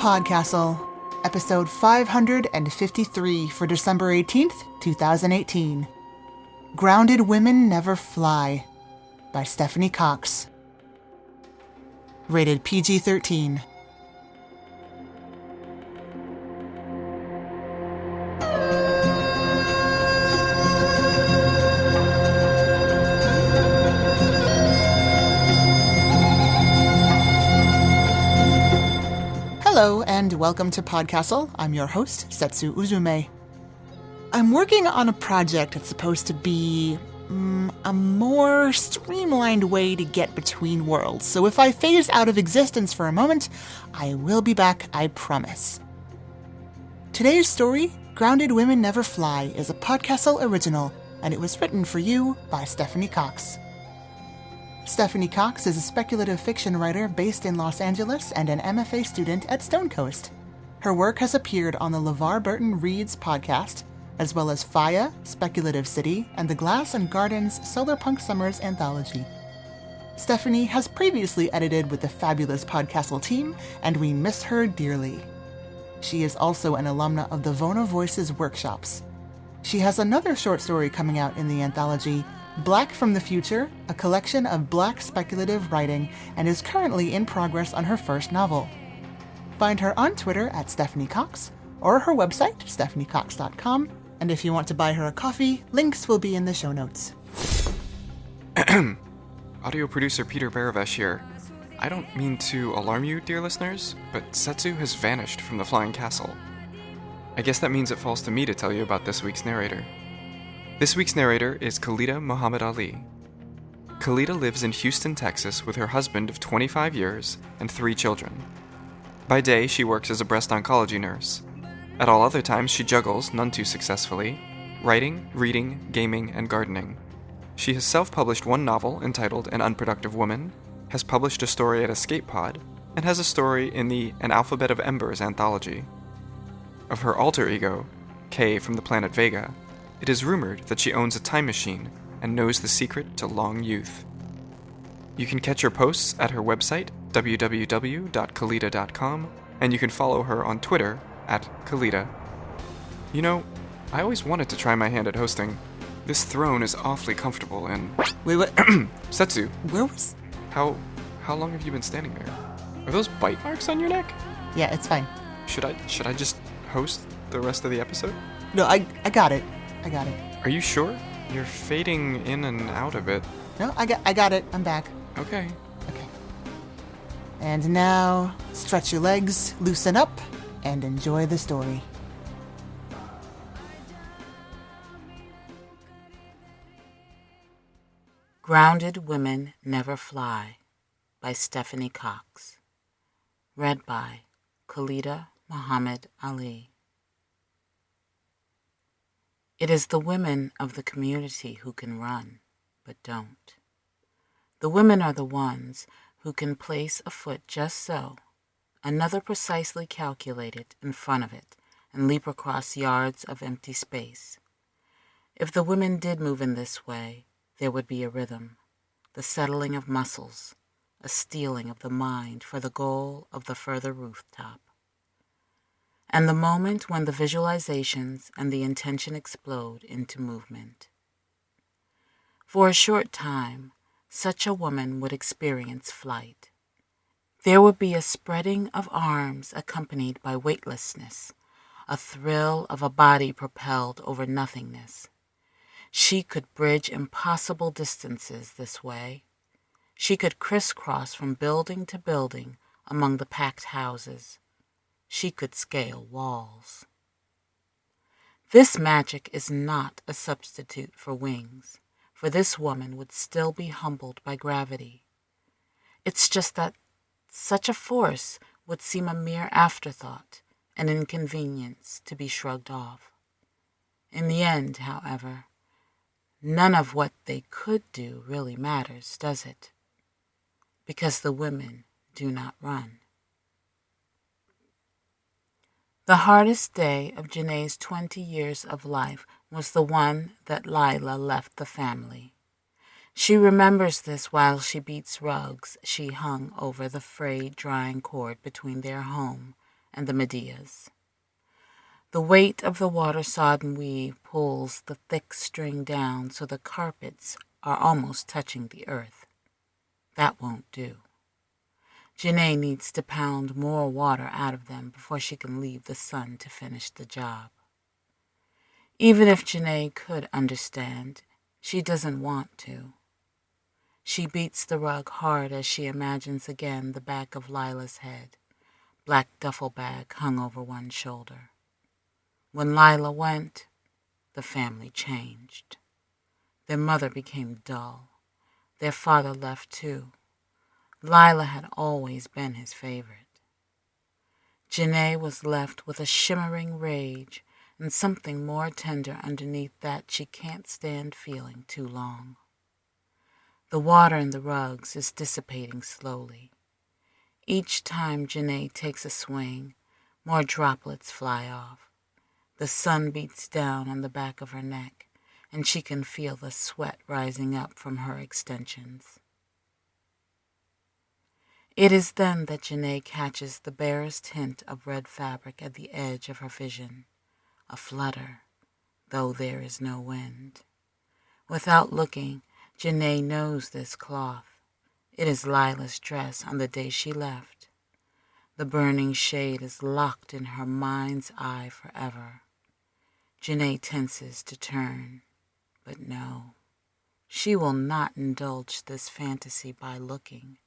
PodCastle, episode 553 for December 18th, 2018. Grounded Women Never Fly by Stephanie Cox. Rated PG-13. Hello and welcome to PodCastle. I'm your host, Setsu Uzume. I'm working on a project that's supposed to be a more streamlined way to get between worlds, so if I phase out of existence for a moment, I will be back, I promise. Today's story, Grounded Women Never Fly, is a PodCastle original, and it was written for you by Stephanie Cox. Stephanie Cox is a speculative fiction writer based in Los Angeles and an MFA student at Stone Coast. Her work has appeared on the LeVar Burton Reads podcast, as well as Faya, Speculative City, and the Glass and Gardens Solarpunk Summers anthology. Stephanie has previously edited with the fabulous PodCastle team, and we miss her dearly. She is also an alumna of the Vona Voices workshops. She has another short story coming out in the anthology, Black from the Future, a collection of Black speculative writing, and is currently in progress on her first novel. Find her on Twitter at Stephanie Cox, or her website, stephaniecox.com, and if you want to buy her a coffee, links will be in the show notes. Audio producer Peter Baravesh here. I don't mean to alarm you, dear listeners, but Setsu has vanished from the Flying Castle. I guess that means it falls to me to tell you about this week's narrator. This week's narrator is Khalida Muhammad Ali. Khalida lives in Houston, Texas with her husband of 25 years and 3 children. By day, she works as a breast oncology nurse. At all other times, she juggles, none too successfully, writing, reading, gaming, and gardening. She has self-published one novel entitled An Unproductive Woman, has published a story at Escape Pod, and has a story in the An Alphabet of Embers anthology. Of her alter ego, Kay from the planet Vega, it is rumored that she owns a time machine and knows the secret to long youth. You can catch her posts at her website, www.khalida.com, and you can follow her on Twitter at Khalida. You know, I always wanted to try my hand at hosting. This throne is awfully comfortable and... Wait, what? Setsu. Where was... How long have you been standing there? Are those bite marks on your neck? Yeah, it's fine. Should I just host the rest of the episode? No, I got it. I got it. Are you sure? You're fading in and out a bit. No, I got it. I'm back. Okay. Okay. And now, stretch your legs, loosen up, and enjoy the story. Grounded Women Never Fly by Stephanie Cox. Read by Khalida Muhammad Ali. It is the women of the community who can run, but don't. The women are the ones who can place a foot just so, another precisely calculated in front of it, and leap across yards of empty space. If the women did move in this way, there would be a rhythm, the settling of muscles, a steeling of the mind for the goal of the further rooftop. And the moment when the visualizations and the intention explode into movement. For a short time, such a woman would experience flight. There would be a spreading of arms accompanied by weightlessness, a thrill of a body propelled over nothingness. She could bridge impossible distances this way. She could crisscross from building to building among the packed houses. She could scale walls. This magic is not a substitute for wings, for this woman would still be humbled by gravity. It's just that such a force would seem a mere afterthought, an inconvenience to be shrugged off. In the end, however, none of what they could do really matters, does it? Because the women do not run. The hardest day of Janae's 20 years of life was the one that Lila left the family. She remembers this while she beats rugs she hung over the frayed drying cord between their home and the Medeas. The weight of the water-sodden weave pulls the thick string down so the carpets are almost touching the earth. That won't do. Janae needs to pound more water out of them before she can leave the sun to finish the job. Even if Janae could understand, she doesn't want to. She beats the rug hard as she imagines again the back of Lila's head, black duffel bag hung over one shoulder. When Lila went, the family changed. Their mother became dull. Their father left too. Lila had always been his favorite. Janae was left with a shimmering rage and something more tender underneath that she can't stand feeling too long. The water in the rugs is dissipating slowly. Each time Janae takes a swing, more droplets fly off. The sun beats down on the back of her neck, and she can feel the sweat rising up from her extensions. It is then that Janae catches the barest hint of red fabric at the edge of her vision, a flutter, though there is no wind. Without looking, Janae knows this cloth. It is Lila's dress on the day she left. The burning shade is locked in her mind's eye forever. Janae tenses to turn, but no, she will not indulge this fantasy by looking.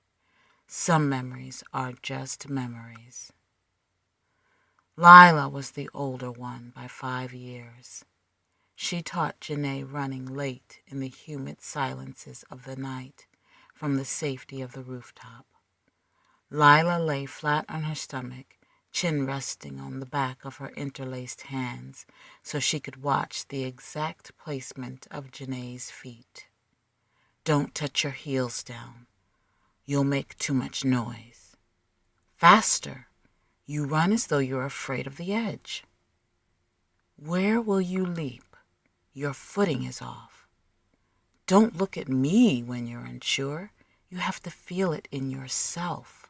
Some memories are just memories. Lila was the older one by 5 years. She taught Janae running late in the humid silences of the night from the safety of the rooftop. Lila lay flat on her stomach, chin resting on the back of her interlaced hands so she could watch the exact placement of Janae's feet. Don't touch your heels down. You'll make too much noise. Faster. You run as though you're afraid of the edge. Where will you leap? Your footing is off. Don't look at me when you're unsure. You have to feel it in yourself.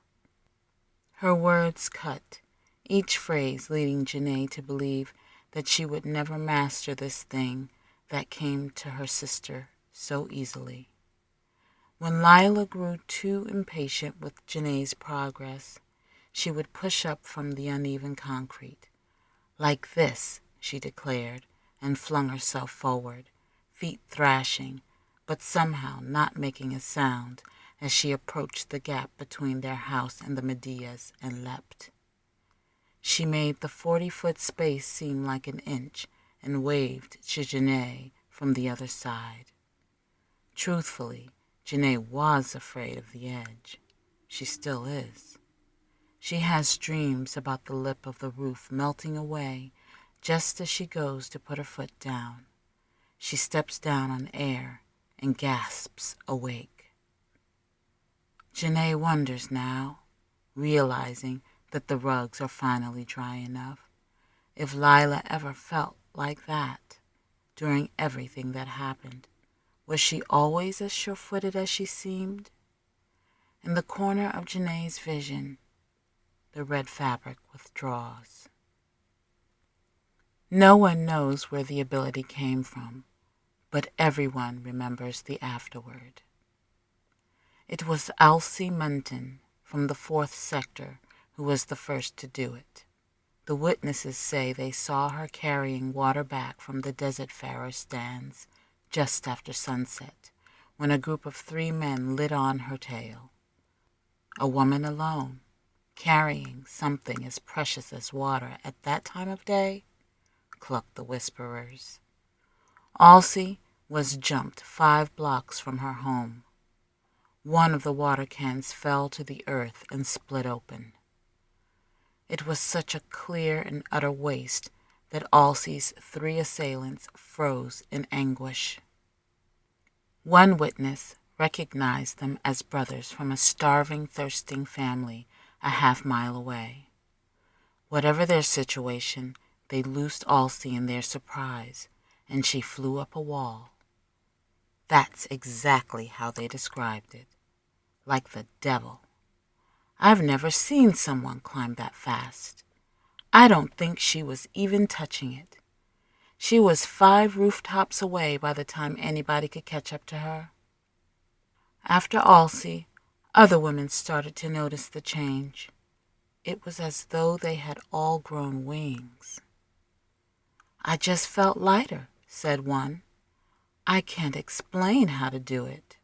Her words cut, each phrase leading Janae to believe that she would never master this thing that came to her sister so easily. When Lila grew too impatient with Janae's progress, she would push up from the uneven concrete. Like this, she declared, and flung herself forward, feet thrashing, but somehow not making a sound as she approached the gap between their house and the Medeas and leapt. She made the 40-foot space seem like an inch and waved to Janae from the other side. Truthfully, Janae was afraid of the edge. She still is. She has dreams about the lip of the roof melting away just as she goes to put her foot down. She steps down on air and gasps awake. Janae wonders now, realizing that the rugs are finally dry enough, if Lila ever felt like that during everything that happened. Was she always as sure-footed as she seemed? In the corner of Janae's vision, the red fabric withdraws. No one knows where the ability came from, but everyone remembers the afterward. It was Elsie Munton from the 4th Sector who was the first to do it. The witnesses say they saw her carrying water back from the Desert Farer stands just after sunset, when a group of 3 men lit on her tail. A woman alone, carrying something as precious as water at that time of day, clucked the whisperers. Elsie was jumped 5 blocks from her home. One of the water cans fell to the earth and split open. It was such a clear and utter waste that Elsie's 3 assailants froze in anguish. One witness recognized them as brothers from a starving, thirsting family a half-mile away. Whatever their situation, they loosed Elsie in their surprise, and she flew up a wall. That's exactly how they described it. Like the devil. I've never seen someone climb that fast. I don't think she was even touching it. She was 5 rooftops away by the time anybody could catch up to her. After Alcy, other women started to notice the change. It was as though they had all grown wings. "I just felt lighter," said one. "I can't explain how to do it.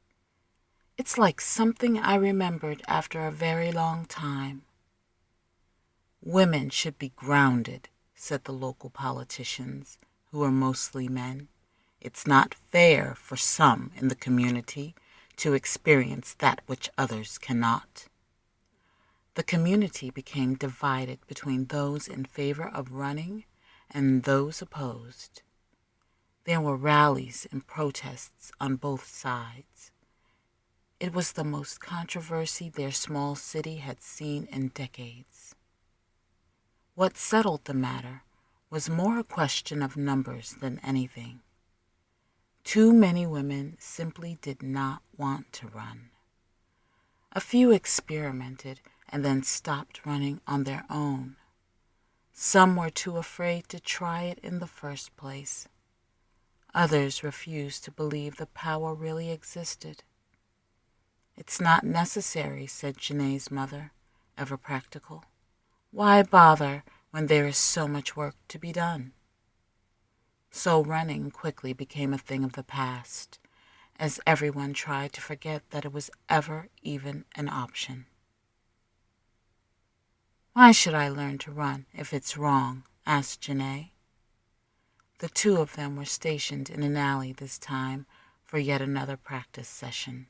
It's like something I remembered after a very long time." "Women should be grounded," said the local politicians, who were mostly men. "It's not fair for some in the community to experience that which others cannot." The community became divided between those in favor of running and those opposed. There were rallies and protests on both sides. It was the most controversy their small city had seen in decades. What settled the matter was more a question of numbers than anything. Too many women simply did not want to run. A few experimented and then stopped running on their own. Some were too afraid to try it in the first place. Others refused to believe the power really existed. "It's not necessary," said Janae's mother, ever practical. "Why bother when there is so much work to be done?" So running quickly became a thing of the past, as everyone tried to forget that it was ever even an option. "Why should I learn to run if it's wrong?" asked Janae. The two of them were stationed in an alley this time for yet another practice session.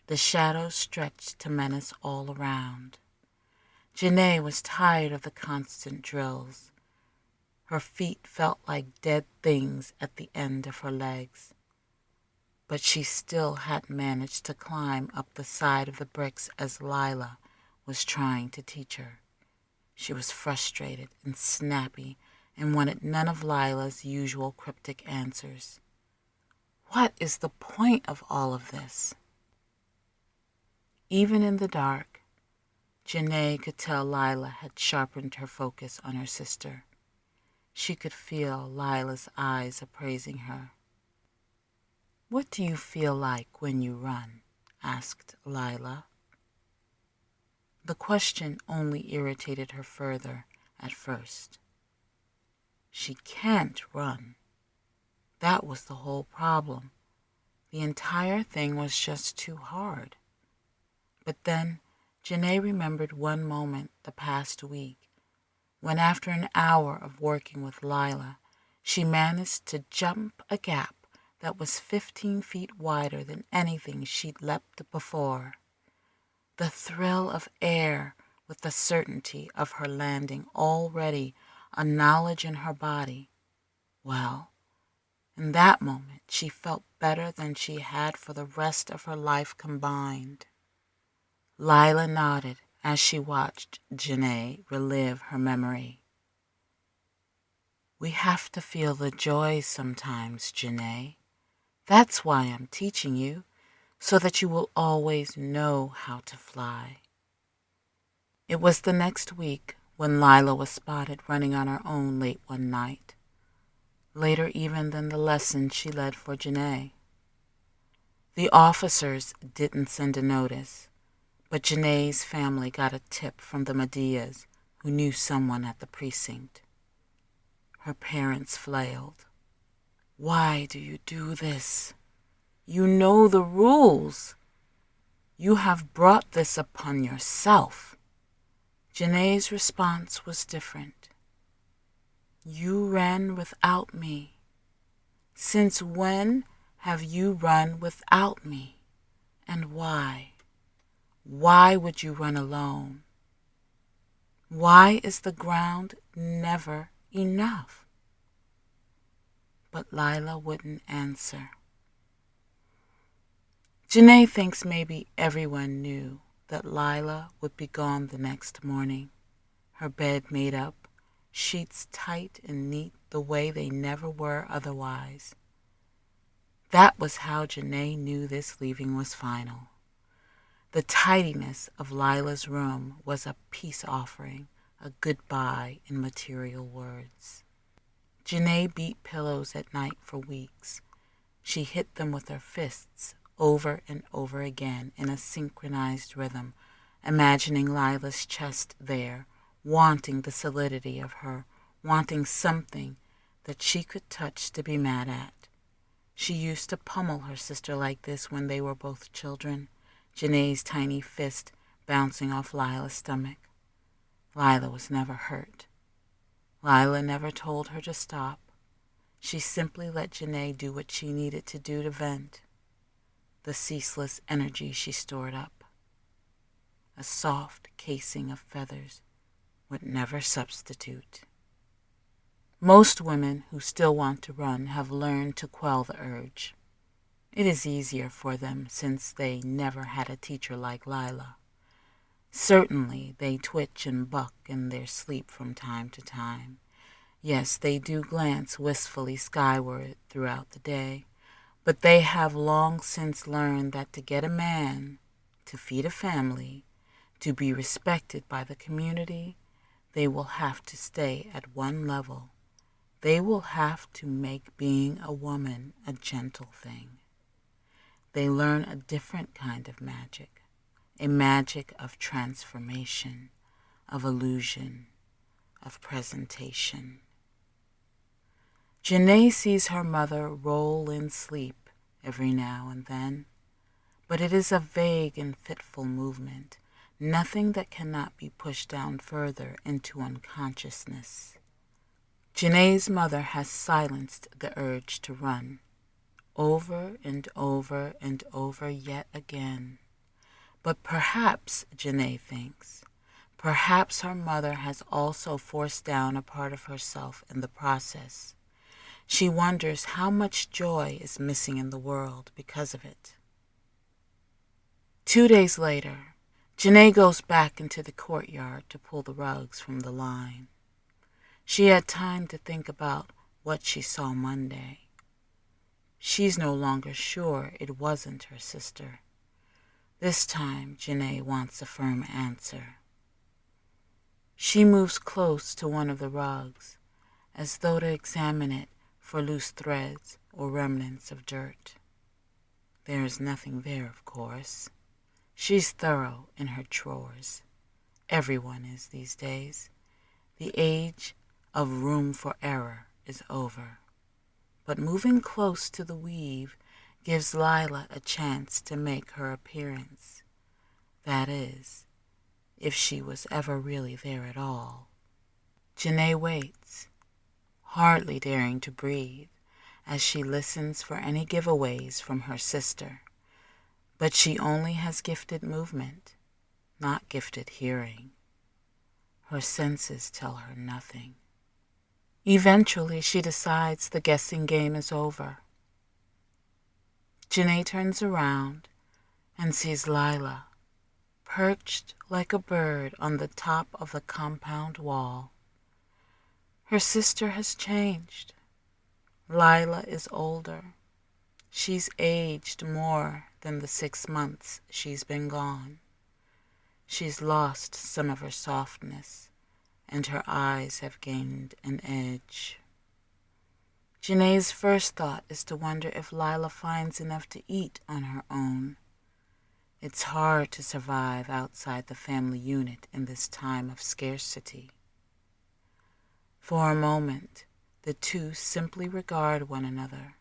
The shadows stretched to menace all around. Janae was tired of the constant drills. Her feet felt like dead things at the end of her legs. But she still had managed to climb up the side of the bricks as Lila was trying to teach her. She was frustrated and snappy and wanted none of Lila's usual cryptic answers. What is the point of all of this? Even in the dark, Janae could tell Lila had sharpened her focus on her sister. She could feel Lila's eyes appraising her. "What do you feel like when you run?" asked Lila. The question only irritated her further at first. She can't run. That was the whole problem. The entire thing was just too hard. But then Janae remembered one moment the past week when, after an hour of working with Lila, she managed to jump a gap that was 15 feet wider than anything she'd leapt before. The thrill of air with the certainty of her landing already a knowledge in her body. Well, in that moment she felt better than she had for the rest of her life combined. Lila nodded as she watched Janae relive her memory. "We have to feel the joy sometimes, Janae. That's why I'm teaching you, so that you will always know how to fly." It was the next week when Lila was spotted running on her own late one night, later even than the lesson she led for Janae. The officers didn't send a notice, but Janae's family got a tip from the Medias, who knew someone at the precinct. Her parents flailed. "Why do you do this? You know the rules. You have brought this upon yourself." Janae's response was different. "You ran without me. Since when have you run without me? And why? Why would you run alone? Why is the ground never enough?" But Lila wouldn't answer. Janae thinks maybe everyone knew that Lila would be gone the next morning, her bed made up, sheets tight and neat the way they never were otherwise. That was how Janae knew this leaving was final. The tidiness of Lila's room was a peace offering a goodbye in material words. Janae beat pillows at night for weeks. She hit them with her fists over and over again in a synchronized rhythm, imagining Lila's chest there, wanting the solidity of her, wanting something that she could touch to be mad at. She used to pummel her sister like this when they were both children, Janae's tiny fist bouncing off Lila's stomach. Lila was never hurt. Lila never told her to stop. She simply let Janae do what she needed to do to vent the ceaseless energy she stored up. A soft casing of feathers would never substitute. Most women who still want to run have learned to quell the urge. It is easier for them since they never had a teacher like Lila. Certainly they twitch and buck in their sleep from time to time. Yes, they do glance wistfully skyward throughout the day, but they have long since learned that to get a man, to feed a family, to be respected by the community, they will have to stay at one level. They will have to make being a woman a gentle thing. They learn a different kind of magic, a magic of transformation, of illusion, of presentation. Janae sees her mother roll in sleep every now and then, but it is a vague and fitful movement, nothing that cannot be pushed down further into unconsciousness. Janae's mother has silenced the urge to run, over and over and over yet again. But perhaps, Janae thinks, perhaps her mother has also forced down a part of herself in the process. She wonders how much joy is missing in the world because of it. 2 days later, Janae goes back into the courtyard to pull the rugs from the line. She had time to think about what she saw Monday. She's no longer sure it wasn't her sister. This time, Janae wants a firm answer. She moves close to one of the rugs, as though to examine it for loose threads or remnants of dirt. There is nothing there, of course. She's thorough in her drawers. Everyone is these days. The age of room for error is over. But moving close to the weave gives Lila a chance to make her appearance. That is, if she was ever really there at all. Janae waits, hardly daring to breathe, as she listens for any giveaways from her sister. But she only has gifted movement, not gifted hearing. Her senses tell her nothing. Eventually, she decides the guessing game is over. Janae turns around and sees Lila, perched like a bird on the top of the compound wall. Her sister has changed. Lila is older. She's aged more than the 6 months she's been gone. She's lost some of her softness, and her eyes have gained an edge. Janae's first thought is to wonder if Lila finds enough to eat on her own. It's hard to survive outside the family unit in this time of scarcity. For a moment, the two simply regard one another.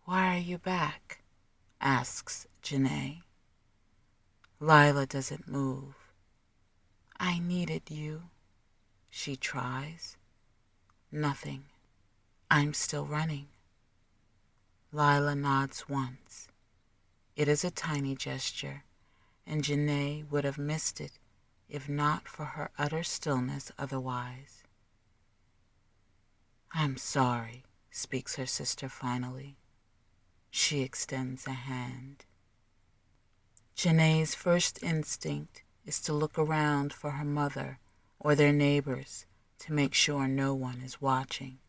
"Why are you back?" asks Janae. Lila doesn't move. "I needed you," she tries. Nothing. "I'm still running." Lila nods once. It is a tiny gesture, and Janae would have missed it if not for her utter stillness otherwise. "I'm sorry," speaks her sister finally. She extends a hand. Janae's first instinct is to look around for her mother or their neighbors to make sure no one is watching.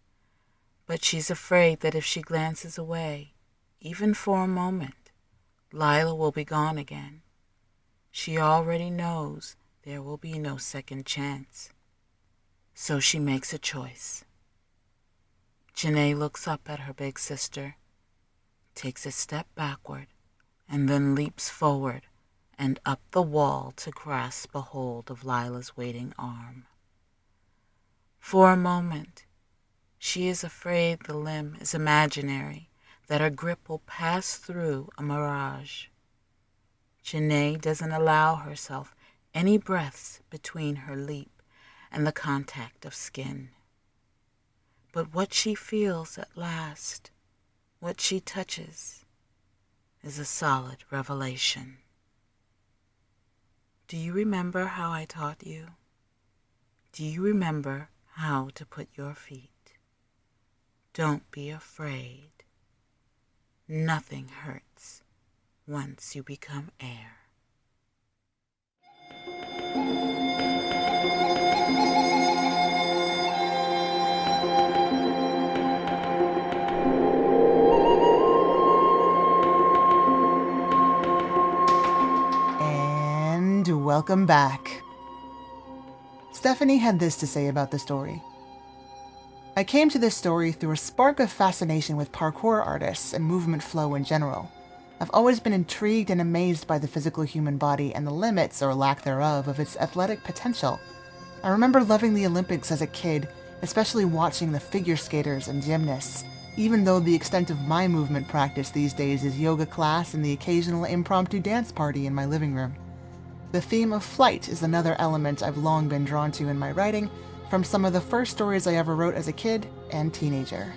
But she's afraid that if she glances away, even for a moment, Lila will be gone again. She already knows there will be no second chance. So she makes a choice. Janae looks up at her big sister, takes a step backward, and then leaps forward and up the wall to grasp a hold of Lila's waiting arm. For a moment, she is afraid the limb is imaginary, that her grip will pass through a mirage. Janae doesn't allow herself any breaths between her leap and the contact of skin. But what she feels at last, what she touches, is a solid revelation. Do you remember how I taught you? Do you remember how to put your feet? Don't be afraid. Nothing hurts once you become air. And welcome back. Stephanie had this to say about the story. I came to this story through a spark of fascination with parkour artists and movement flow in general. I've always been intrigued and amazed by the physical human body and the limits, or lack thereof, of its athletic potential. I remember loving the Olympics as a kid, especially watching the figure skaters and gymnasts, even though the extent of my movement practice these days is yoga class and the occasional impromptu dance party in my living room. The theme of flight is another element I've long been drawn to in my writing, from some of the first stories I ever wrote as a kid and teenager.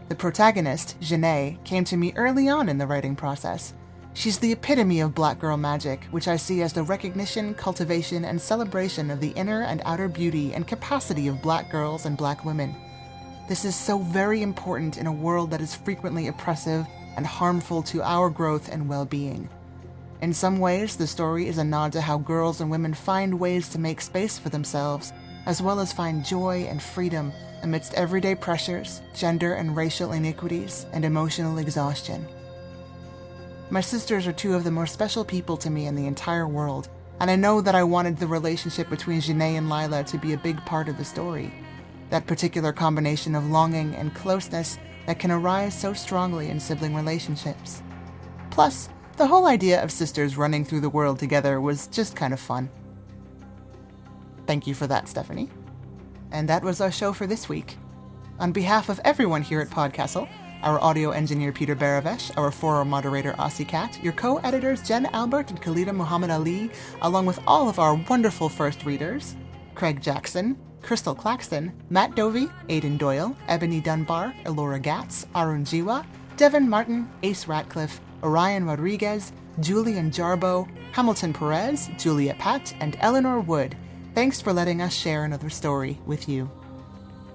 The protagonist, Janae, came to me early on in the writing process. She's the epitome of black girl magic, which I see as the recognition, cultivation, and celebration of the inner and outer beauty and capacity of black girls and black women. This is so very important in a world that is frequently oppressive and harmful to our growth and well-being. In some ways, the story is a nod to how girls and women find ways to make space for themselves, as well as find joy and freedom amidst everyday pressures, gender and racial inequities, and emotional exhaustion. My sisters are two of the most special people to me in the entire world, and I know that I wanted the relationship between Janae and Lila to be a big part of the story. That particular combination of longing and closeness that can arise so strongly in sibling relationships. Plus, the whole idea of sisters running through the world together was just kind of fun. Thank you for that, Stephanie. And that was our show for this week. On behalf of everyone here at PodCastle, our audio engineer Peter Baravesh, our forum moderator Aussie Cat, your co-editors Jen Albert and Khalida Muhammad Ali, along with all of our wonderful first readers, Craig Jackson, Crystal Claxton, Matt Dovey, Aidan Doyle, Ebony Dunbar, Elora Gatz, Arun Jiwa, Devin Martin, Ace Ratcliffe, Orion Rodriguez, Julian Jarbo, Hamilton Perez, Julia Pat, and Eleanor Wood. Thanks for letting us share another story with you.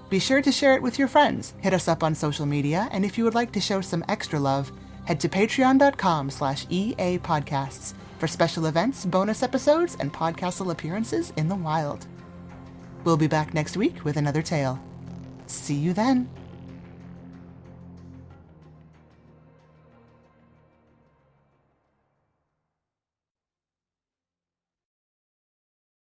Be sure to share it with your friends, hit us up on social media, and if you would like to show some extra love, head to patreon.com/EAPodcasts for special events, bonus episodes, and PodCastle appearances in the wild. We'll be back next week with another tale. See you then.